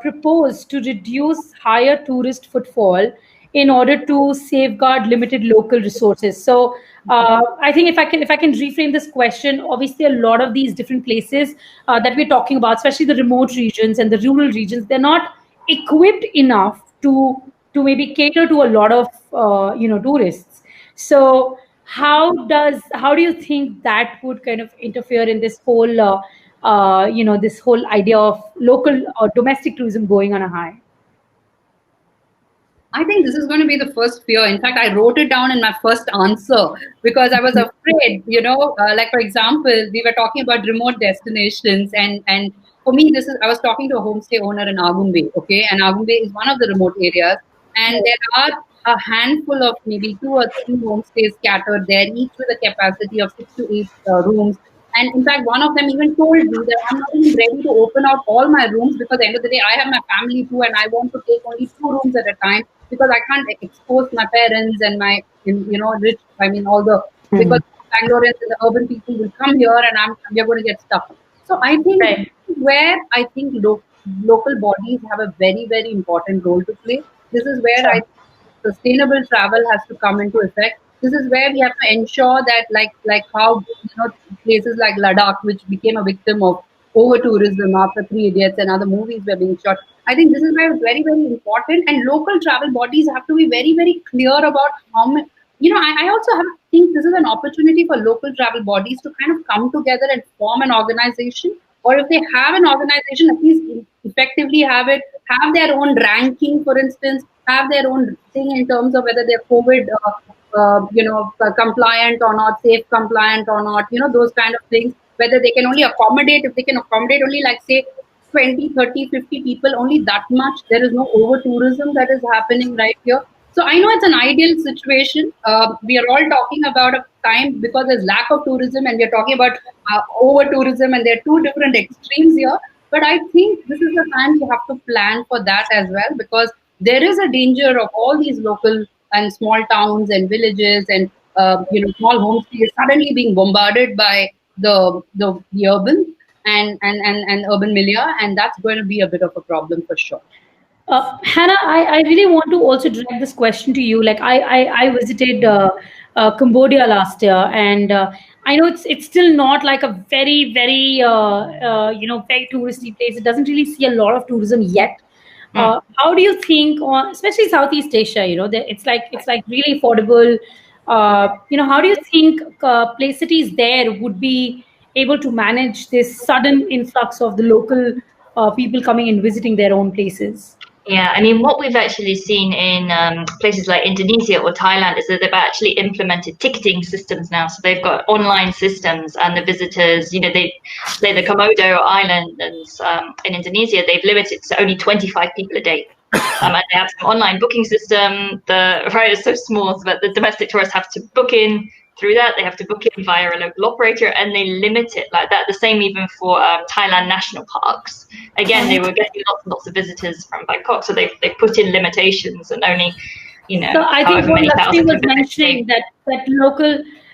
propose to reduce higher tourist footfall in order to safeguard limited local resources?" So, I think if I can reframe this question, obviously a lot of these different places that we're talking about, especially the remote regions and the rural regions, they're not equipped enough to maybe cater to a lot of tourists. So how do you think that would kind of interfere in this whole this whole idea of local or domestic tourism going on a high? I think this is going to be the first fear. In fact, I wrote it down in my first answer because I was afraid. Like for example, we were talking about remote destinations, and for me, I was talking to a homestay owner in Agumbe. Okay, and Agumbe is one of the remote areas, and there are a handful of maybe 2 or 3 homestays scattered there, each with a capacity of 6 to 8 rooms. And in fact, one of them even told me that I'm not even ready to open out all my rooms because at the end of the day, I have my family too, and I want to take only 2 rooms at a time because I can't expose my parents and my, rich, all the, because Bangaloreans and the urban people will come here and we're going to get stuck. So I think Right. where I think local bodies have a very, very important role to play. This is where I sustainable travel has to come into effect. This is where we have to ensure that, like how places like Ladakh, which became a victim of over tourism after Three Idiots and other movies were being shot. I think this is where it's very, very important, and local travel bodies have to be very, very clear about how many. I also think this is an opportunity for local travel bodies to kind of come together and form an organization, or if they have an organization, at least effectively have their own ranking, for instance, have their own thing in terms of whether they're COVID, compliant or not, safe compliant or not, those kind of things, whether they can only accommodate, if they can accommodate only like say 20, 30, 50 people, only that much. There is no over tourism that is happening right here. So I know it's an ideal situation. We are all talking about a time because there's lack of tourism, and we are talking about over tourism, and there are 2 different extremes here. But I think this is the time you have to plan for that as well, because there is a danger of all these local and small towns and villages and small homestays suddenly being bombarded by the urban and urban milieu, and that's going to be a bit of a problem for sure. Hannah, I really want to also direct this question to you. Like I visited Cambodia last year, and I know it's still not like a very very very touristy place. It doesn't really see a lot of tourism yet. How do you think, especially Southeast Asia, it's like really affordable. How do you think place cities there would be able to manage this sudden influx of the local people coming and visiting their own places? Yeah, I mean, what we've actually seen in places like Indonesia or Thailand is that they've actually implemented ticketing systems now. So they've got online systems, and the visitors, they say the Komodo Islands in Indonesia, they've limited to only 25 people a day. And they have some online booking system. The ride is so small that the domestic tourists have to book in through that. They have to book in via a local operator, and they limit it like that. The same even for Thailand national parks. Again, they were getting lots and lots of visitors from Bangkok, so they put in limitations, and only you know, So I think however what many Lakshmi thousands was of visits mentioning that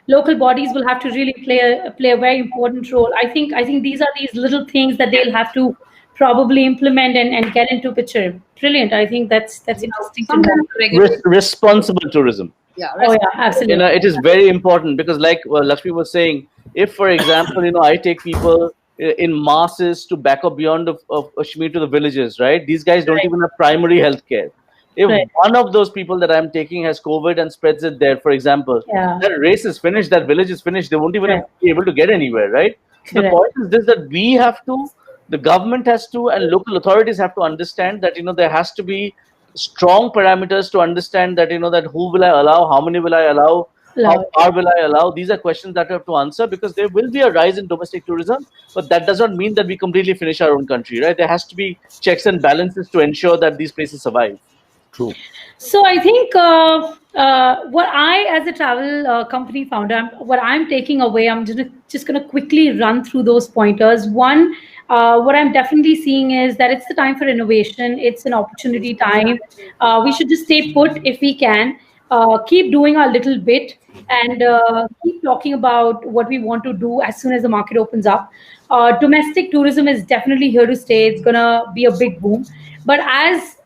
local bodies will have to really play a very important role. I think these are these little things that they'll have to probably implement and get into picture. Brilliant. I think that's interesting to Some kind know. of regulation. Responsible tourism. Yeah, Oh yeah, absolutely. It is very important because, like Lakshmi was saying, if, for example, I take people in masses to back up beyond of Kashmir to the villages, right? These guys don't Right. even have primary health care. If Right. one of those people that I'm taking has COVID and spreads it there, for example, Yeah. that race is finished, that village is finished. They won't even Right. be able to get anywhere, right? So the Correct. point is this: that we have to, the government has to, and local authorities have to understand that there has to be strong parameters to understand that that who will I allow, how many will I allow, how Love it. far will I allow. These are questions that I have to answer because there will be a rise in domestic tourism, but that does not mean that we completely finish our own country, right? There has to be checks and balances to ensure that these places survive. True. So I think what I, as a travel company founder, what I'm taking away, I'm just going to quickly run through those pointers. One, what I'm definitely seeing is that it's the time for innovation. It's an opportunity time. We should just stay put if we can. Keep doing our little bit and keep talking about what we want to do as soon as the market opens up. Domestic tourism is definitely here to stay. It's gonna be a big boom. But as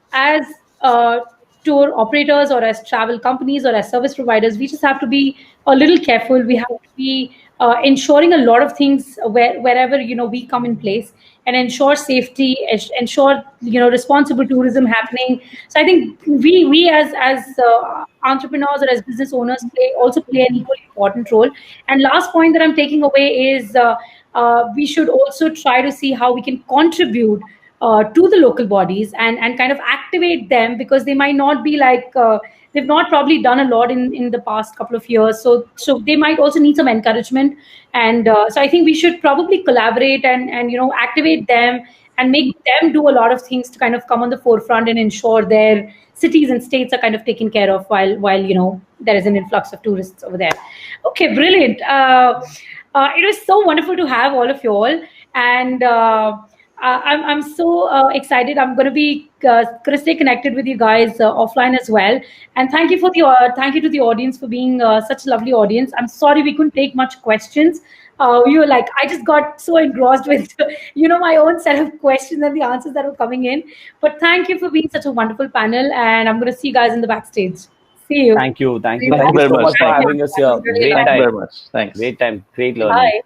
tour operators or as travel companies or as service providers, we just have to be a little careful. We have to be ensuring a lot of things wherever we come in place and ensure safety, ensure responsible tourism happening. So I think we as entrepreneurs or as business owners also play an equally important role. And last point that I'm taking away is we should also try to see how we can contribute to the local bodies and kind of activate them, because they might not be like they've not probably done a lot in the past couple of years, so they might also need some encouragement. And so I think we should probably collaborate and activate them and make them do a lot of things to kind of come on the forefront and ensure their cities and states are kind of taken care of while there is an influx of tourists over there. Okay, brilliant. It was so wonderful to have all of you all, and I'm so excited. I'm going to be going to stay connected with you guys offline as well. And thank you thank you to the audience for being such a lovely audience. I'm sorry we couldn't take much questions. You were like, I just got so engrossed with my own set of questions and the answers that were coming in. But thank you for being such a wonderful panel, and I'm going to see you guys in the backstage. See you. Thank you Thank you very so much. much for having us here. Great Thank you time. very much. Thanks. Great time. Great learning. Bye.